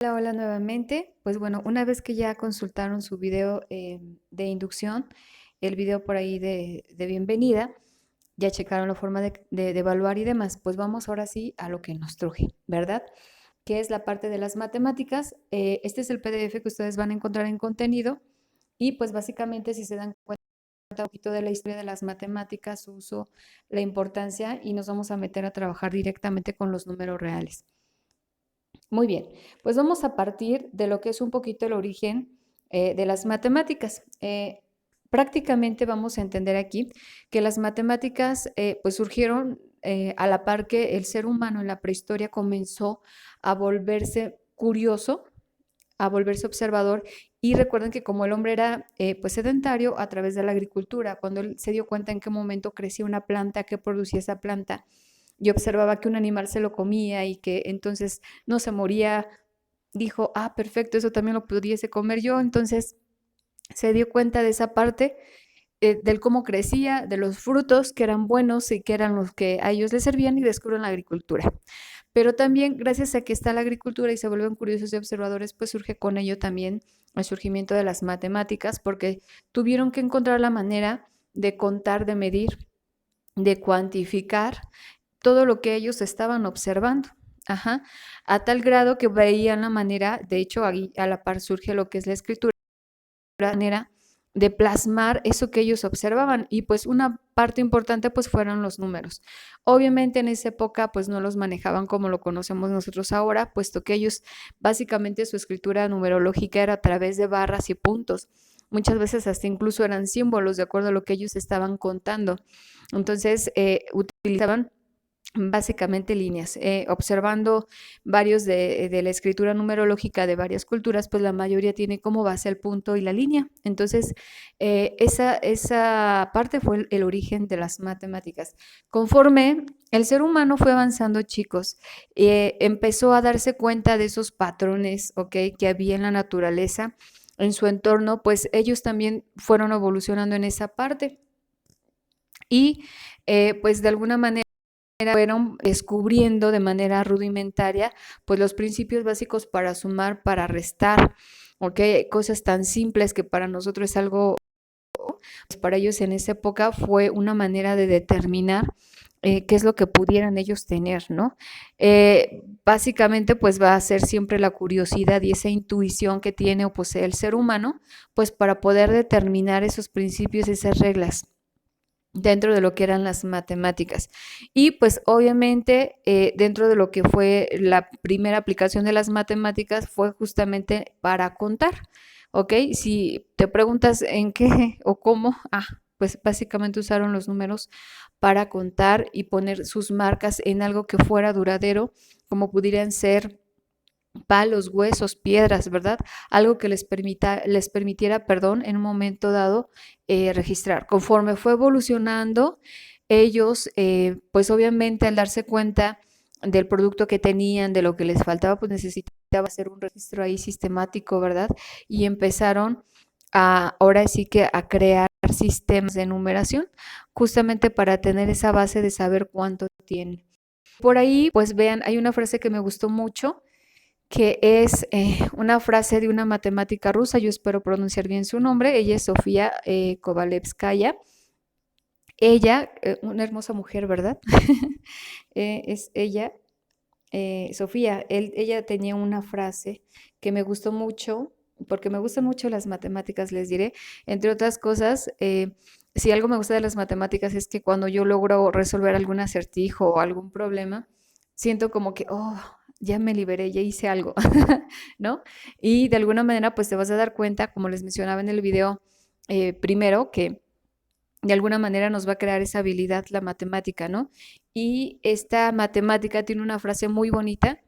Hola, hola nuevamente. Pues bueno, una vez que ya consultaron su video de inducción, el video por ahí de bienvenida, ya checaron la forma de evaluar y demás, pues vamos ahora sí a lo que nos truje, ¿verdad? Que es la parte de las matemáticas. Este es el PDF que ustedes van a encontrar en contenido y pues básicamente si se dan cuenta un poquito de la historia de las matemáticas, su uso, la importancia y nos vamos a meter a trabajar directamente con los números reales. Muy bien, pues vamos a partir de lo que es un poquito el origen de las matemáticas. Prácticamente vamos a entender aquí que las matemáticas pues surgieron a la par que el ser humano en la prehistoria comenzó a volverse curioso, a volverse observador y recuerden que como el hombre era pues sedentario a través de la agricultura, cuando él se dio cuenta en qué momento crecía una planta, qué producía esa planta, y observaba que un animal se lo comía y que entonces no se moría, dijo, ah, perfecto, eso también lo pudiese comer yo. Entonces se dio cuenta de esa parte, del cómo crecía, de los frutos que eran buenos y que eran los que a ellos les servían y descubrieron la agricultura. Pero también gracias a que está la agricultura y se vuelven curiosos y observadores, pues surge con ello también el surgimiento de las matemáticas, porque tuvieron que encontrar la manera de contar, de medir, de cuantificar todo lo que ellos estaban observando. Ajá, a tal grado que veían la manera, de hecho, ahí a la par surge lo que es la escritura, la manera de plasmar eso que ellos observaban y pues una parte importante pues fueron los números. Obviamente en esa época pues no los manejaban como lo conocemos nosotros ahora, puesto que ellos básicamente su escritura numerológica era a través de barras y puntos. Muchas veces hasta incluso eran símbolos de acuerdo a lo que ellos estaban contando. Entonces utilizaban básicamente líneas. Observando varios de la escritura numerológica de varias culturas, pues la mayoría tiene como base el punto y la línea. Entonces, esa parte fue el origen de las matemáticas. Conforme el ser humano fue avanzando, chicos, empezó a darse cuenta de esos patrones, ¿ok? Que había en la naturaleza, en su entorno, pues ellos también fueron evolucionando en esa parte. Y pues de alguna manera fueron descubriendo de manera rudimentaria pues los principios básicos para sumar, para restar, ¿ok? Cosas tan simples que para nosotros es algo, pues para ellos en esa época fue una manera de determinar qué es lo que pudieran ellos tener, ¿no? Básicamente pues va a ser siempre la curiosidad y esa intuición que tiene o posee el ser humano, pues para poder determinar esos principios, esas reglas dentro de lo que eran las matemáticas. Y pues obviamente dentro de lo que fue la primera aplicación de las matemáticas fue justamente para contar, ¿ok? Si te preguntas en qué o cómo, pues básicamente usaron los números para contar y poner sus marcas en algo que fuera duradero, como pudieran ser palos, huesos, piedras, ¿verdad? Algo que les permitiera, perdón, en un momento dado registrar. Conforme fue evolucionando, ellos, pues obviamente al darse cuenta del producto que tenían, de lo que les faltaba, pues necesitaba hacer un registro ahí sistemático, ¿verdad? Y empezaron ahora sí que a crear sistemas de numeración, justamente para tener esa base de saber cuánto tienen. Por ahí, pues vean, hay una frase que me gustó mucho, que es una frase de una matemática rusa, yo espero pronunciar bien su nombre, ella es Sofía Kovalevskaya. Ella, una hermosa mujer, ¿verdad? Es ella, Sofía, ella tenía una frase que me gustó mucho, porque me gustan mucho las matemáticas, les diré, entre otras cosas, si algo me gusta de las matemáticas es que cuando yo logro resolver algún acertijo o algún problema, siento como que, oh, ya me liberé, ya hice algo, ¿no? Y de alguna manera, pues te vas a dar cuenta, como les mencionaba en el video primero, que de alguna manera nos va a crear esa habilidad la matemática, ¿no? Y esta matemática tiene una frase muy bonita.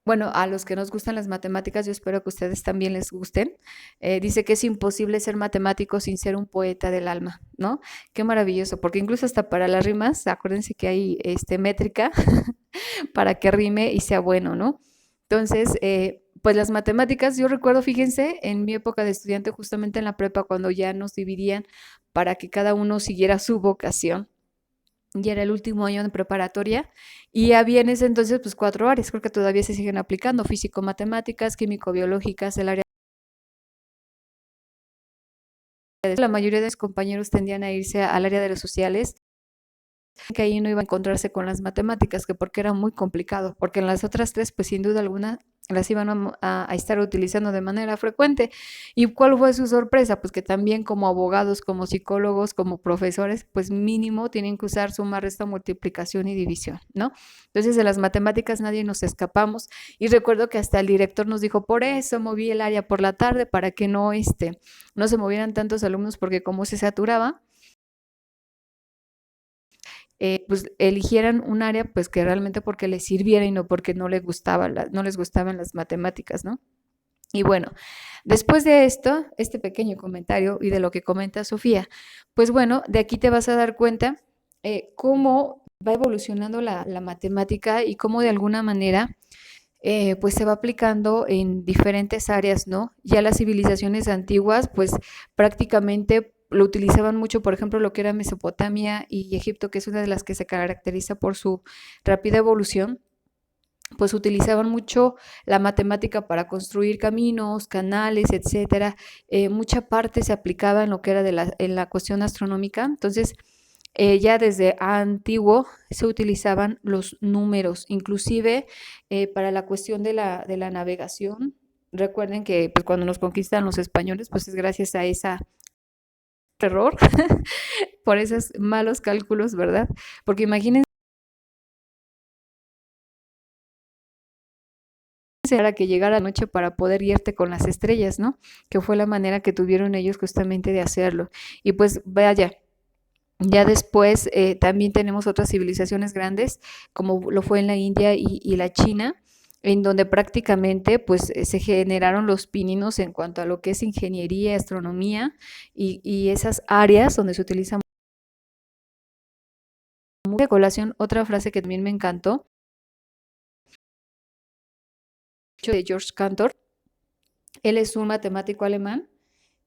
Bueno, a los que nos gustan las matemáticas, yo espero que a ustedes también les gusten. Dice que es imposible ser matemático sin ser un poeta del alma, ¿no? Qué maravilloso, porque incluso hasta para las rimas, acuérdense que hay métrica para que rime y sea bueno, ¿no? Entonces, pues las matemáticas, yo recuerdo, fíjense, en mi época de estudiante, justamente en la prepa, cuando ya nos dividían para que cada uno siguiera su vocación. y era el último año de preparatoria, y había en ese entonces pues 4 áreas, creo que todavía se siguen aplicando: físico-matemáticas, químico-biológicas, el área de... La mayoría de mis compañeros tendían a irse al área de las sociales, que ahí no iba a encontrarse con las matemáticas, que porque era muy complicado, porque en las otras tres, pues sin duda alguna, las iban a estar utilizando de manera frecuente. ¿Y cuál fue su sorpresa? Pues que también como abogados, como psicólogos, como profesores, pues mínimo tienen que usar suma, resta, multiplicación y división, ¿no? Entonces de las matemáticas nadie nos escapamos, y recuerdo que hasta el director nos dijo: por eso moví el área por la tarde, para que no se movieran tantos alumnos, porque como se saturaba, pues eligieran un área pues que realmente porque les sirviera y no porque no les gustaban las matemáticas, ¿no? Y bueno, después de esto, este pequeño comentario y de lo que comenta Sofía, pues bueno, de aquí te vas a dar cuenta cómo va evolucionando la matemática, y cómo de alguna manera pues se va aplicando en diferentes áreas, ¿no? Ya las civilizaciones antiguas, pues prácticamente lo utilizaban mucho, por ejemplo, lo que era Mesopotamia y Egipto, que es una de las que se caracteriza por su rápida evolución, pues utilizaban mucho la matemática para construir caminos, canales, etcétera. Mucha parte se aplicaba en lo que era en la cuestión astronómica. Entonces, ya desde antiguo se utilizaban los números, inclusive para la cuestión de la navegación. Recuerden que pues, cuando nos conquistan los españoles, pues es gracias a ese error, por esos malos cálculos, ¿verdad? Porque imagínense para que llegara la noche para poder guiarte con las estrellas, ¿no? Que fue la manera que tuvieron ellos justamente de hacerlo. Y pues vaya, ya después también tenemos otras civilizaciones grandes, como lo fue en la India y la China, en donde prácticamente pues se generaron los pininos en cuanto a lo que es ingeniería, astronomía y esas áreas donde se utiliza mucha colación. Otra frase que también me encantó, de George Cantor. Él es un matemático alemán,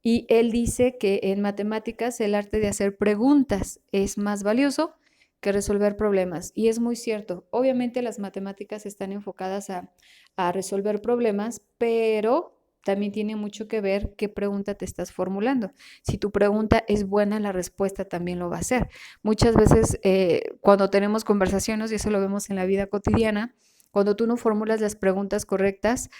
y él dice que en matemáticas el arte de hacer preguntas es más valioso que resolver problemas. Y es muy cierto. Obviamente las matemáticas están enfocadas a resolver problemas, pero también tiene mucho que ver qué pregunta te estás formulando. Si tu pregunta es buena, la respuesta también lo va a ser. Muchas veces cuando tenemos conversaciones, y eso lo vemos en la vida cotidiana, cuando tú no formulas las preguntas correctas,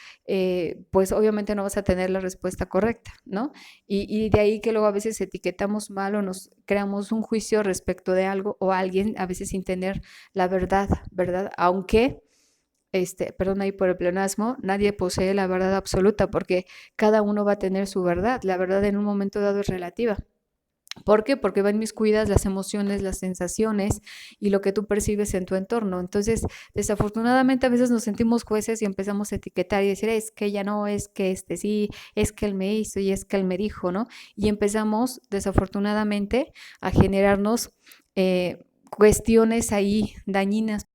pues obviamente no vas a tener la respuesta correcta, ¿no? Y de ahí que luego a veces etiquetamos mal o nos creamos un juicio respecto de algo o alguien, a veces sin tener la verdad, ¿verdad? Aunque, perdón ahí por el pleonasmo, nadie posee la verdad absoluta, porque cada uno va a tener su verdad. La verdad en un momento dado es relativa. ¿Por qué? Porque van inmiscuidas las emociones, las sensaciones y lo que tú percibes en tu entorno. Entonces, desafortunadamente a veces nos sentimos jueces y empezamos a etiquetar y decir: es que ella no, es que sí, es que él me hizo y es que él me dijo, ¿no? Y empezamos desafortunadamente a generarnos cuestiones ahí dañinas.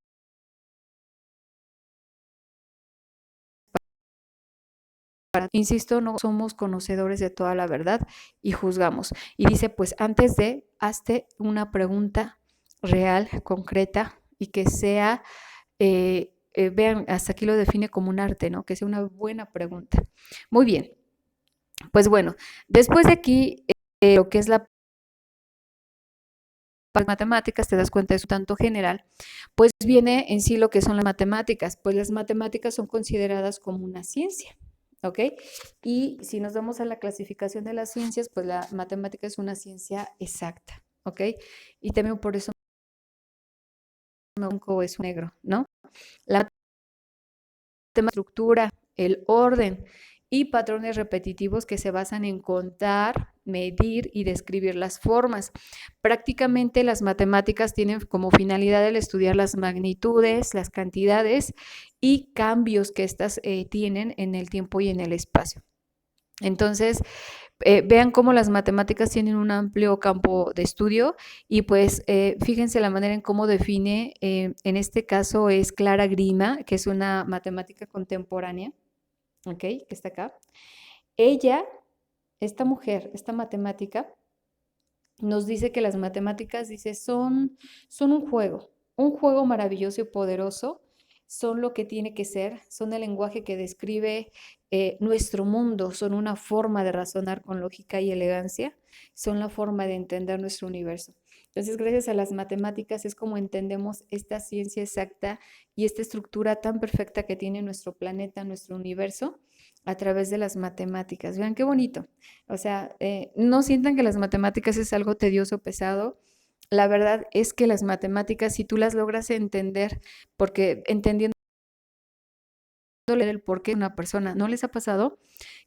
Insisto, no somos conocedores de toda la verdad y juzgamos. Y dice, pues antes de, hazte una pregunta real, concreta, y que sea, vean, hasta aquí lo define como un arte, ¿no? Que sea una buena pregunta. Muy bien, pues bueno, después de aquí, lo que es la matemáticas, te das cuenta, es un tanto general, pues viene en sí lo que son las matemáticas. Pues las matemáticas son consideradas como una ciencia, ¿ok? Y si nos vamos a la clasificación de las ciencias, pues la matemática es una ciencia exacta, ¿ok? Y también por eso blanco es negro, ¿no? La estructura, el orden y patrones repetitivos que se basan en contar, medir y describir las formas. Prácticamente las matemáticas tienen como finalidad el estudiar las magnitudes, las cantidades y cambios que éstas tienen en el tiempo y en el espacio. Entonces, vean cómo las matemáticas tienen un amplio campo de estudio, y pues fíjense la manera en cómo define, en este caso es Clara Grima, que es una matemática contemporánea, ¿ok? Que está acá. Ella, esta mujer, esta matemática, nos dice que las matemáticas, dice, son un juego maravilloso y poderoso, son lo que tiene que ser, son el lenguaje que describe nuestro mundo, son una forma de razonar con lógica y elegancia, son la forma de entender nuestro universo. Entonces, gracias a las matemáticas es como entendemos esta ciencia exacta y esta estructura tan perfecta que tiene nuestro planeta, nuestro universo, a través de las matemáticas. Vean qué bonito. O sea, no sientan que las matemáticas es algo tedioso, pesado. La verdad es que las matemáticas, si tú las logras entender, porque entendiendo el porqué de una persona, ¿no les ha pasado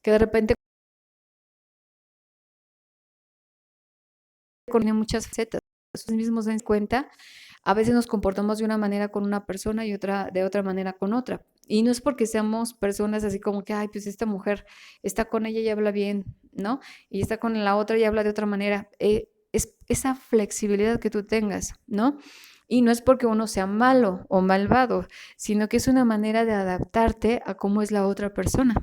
que de repente tiene muchas facetas? Ustedes mismos se dan cuenta, a veces nos comportamos de una manera con una persona y otra de otra manera con otra. Y no es porque seamos personas así como que, ay, pues esta mujer está con ella y habla bien, ¿no? Y está con la otra y habla de otra manera. Es esa flexibilidad que tú tengas, ¿no? Y no es porque uno sea malo o malvado, sino que es una manera de adaptarte a cómo es la otra persona.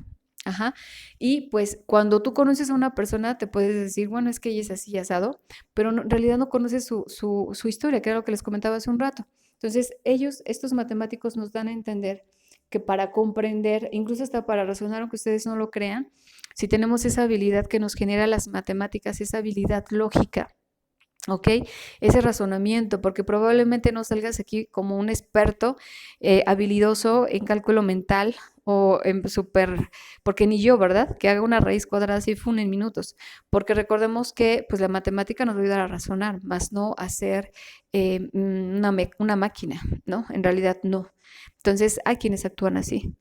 Ajá. Y pues cuando tú conoces a una persona, te puedes decir, bueno, es que ella es así asado, pero en realidad no conoces su historia, que era lo que les comentaba hace un rato. Entonces, ellos, estos matemáticos, nos dan a entender que para comprender, incluso hasta para razonar, aunque ustedes no lo crean, si tenemos esa habilidad que nos genera las matemáticas, esa habilidad lógica, ¿ok? Ese razonamiento, porque probablemente no salgas aquí como un experto habilidoso en cálculo mental o en súper, porque ni yo, ¿verdad? Que haga una raíz cuadrada así fun en minutos, porque recordemos que pues la matemática nos va a ayudar a razonar, más no a hacer una máquina, ¿no? En realidad no. Entonces hay quienes actúan así,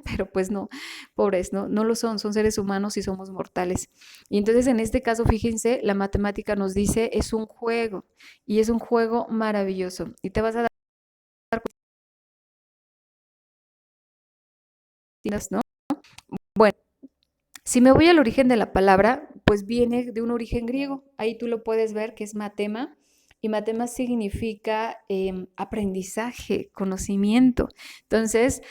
pero pues no, pobres, no, no lo son, son seres humanos y somos mortales. Y entonces en este caso, fíjense, la matemática nos dice es un juego y es un juego maravilloso. Y te vas a dar cuenta, ¿no? Bueno, si me voy al origen de la palabra, pues viene de un origen griego. Ahí tú lo puedes ver que es matema. Y matema significa aprendizaje, conocimiento. Entonces,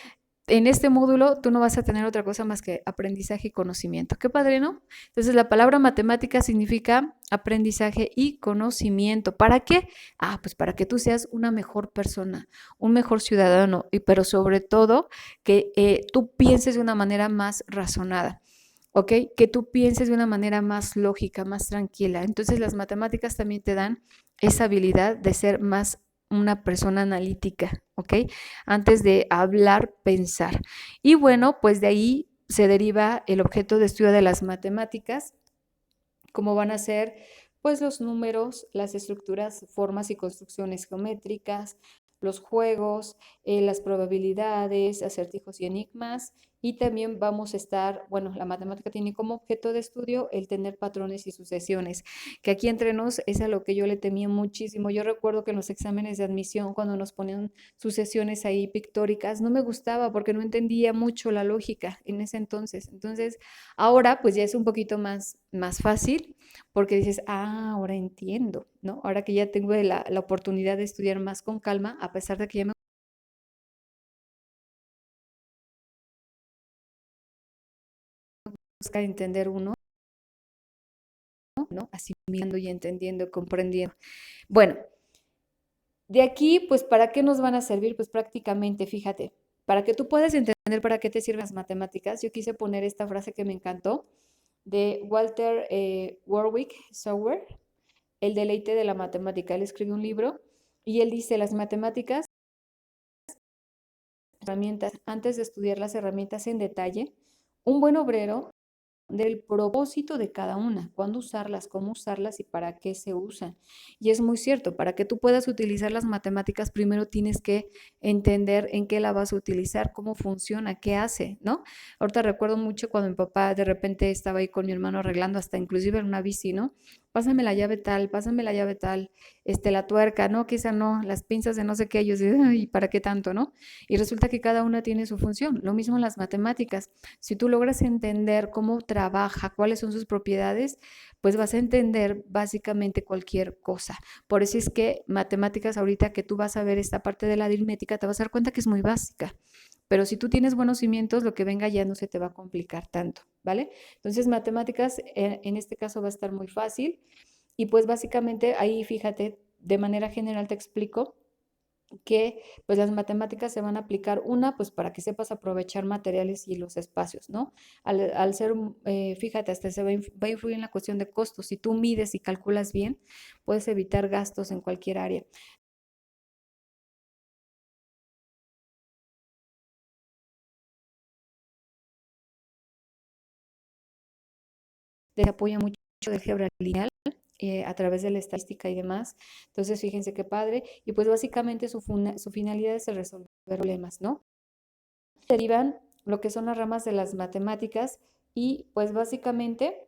en este módulo tú no vas a tener otra cosa más que aprendizaje y conocimiento. Qué padre, ¿no? Entonces la palabra matemática significa aprendizaje y conocimiento. ¿Para qué? Ah, pues para que tú seas una mejor persona, un mejor ciudadano, y pero sobre todo que tú pienses de una manera más razonada. ¿Ok? Que tú pienses de una manera más lógica, más tranquila. Entonces las matemáticas también te dan esa habilidad de ser más una persona analítica, ¿ok? Antes de hablar, pensar. Y bueno, pues de ahí se deriva el objeto de estudio de las matemáticas, como van a ser pues los números, las estructuras, formas y construcciones geométricas, los juegos, las probabilidades, acertijos y enigmas. Y también vamos a estar, bueno, la matemática tiene como objeto de estudio el tener patrones y sucesiones, que aquí entre nos es a lo que yo le temía muchísimo. Yo recuerdo que en los exámenes de admisión, cuando nos ponían sucesiones ahí pictóricas, no me gustaba porque no entendía mucho la lógica en ese entonces. Entonces, ahora pues ya es un poquito más fácil porque dices, ah, ahora entiendo, ¿no? Ahora que ya tengo la oportunidad de estudiar más con calma, a pesar de que ya me busca entender uno, ¿no? Asimilando y entendiendo, comprendiendo. Bueno, de aquí, pues, ¿para qué nos van a servir? Pues prácticamente, fíjate, para que tú puedas entender para qué te sirven las matemáticas, yo quise poner esta frase que me encantó de Walter Warwick Sauer, El deleite de la matemática. Él escribió un libro y él dice, las matemáticas, herramientas, antes de estudiar las herramientas en detalle, un buen obrero del propósito de cada una, cuándo usarlas, cómo usarlas y para qué se usan. Y es muy cierto, para que tú puedas utilizar las matemáticas, primero tienes que entender en qué la vas a utilizar, cómo funciona, qué hace, ¿no? Ahorita recuerdo mucho cuando mi papá de repente estaba ahí con mi hermano arreglando hasta inclusive en una bici, ¿no? Pásame la llave tal, la tuerca, no, quizá no, las pinzas de no sé qué, ellos, ¿y para qué tanto, no? Y resulta que cada una tiene su función. Lo mismo en las matemáticas. Si tú logras entender cómo trabaja, cuáles son sus propiedades, pues vas a entender básicamente cualquier cosa. Por eso es que matemáticas, ahorita que tú vas a ver esta parte de la aritmética, te vas a dar cuenta que es muy básica. Pero si tú tienes buenos cimientos, lo que venga ya no se te va a complicar tanto, ¿vale? Entonces, matemáticas en este caso va a estar muy fácil. Y pues básicamente ahí, fíjate, de manera general te explico que pues las matemáticas se van a aplicar una, pues para que sepas aprovechar materiales y los espacios, ¿no? Al ser, fíjate, hasta va a influir en la cuestión de costos. Si tú mides y calculas bien, puedes evitar gastos en cualquier área. Se apoya mucho de álgebra lineal a través de la estadística y demás. Entonces, fíjense qué padre. Y pues básicamente su finalidad es el resolver problemas, ¿no? Derivan lo que son las ramas de las matemáticas y pues básicamente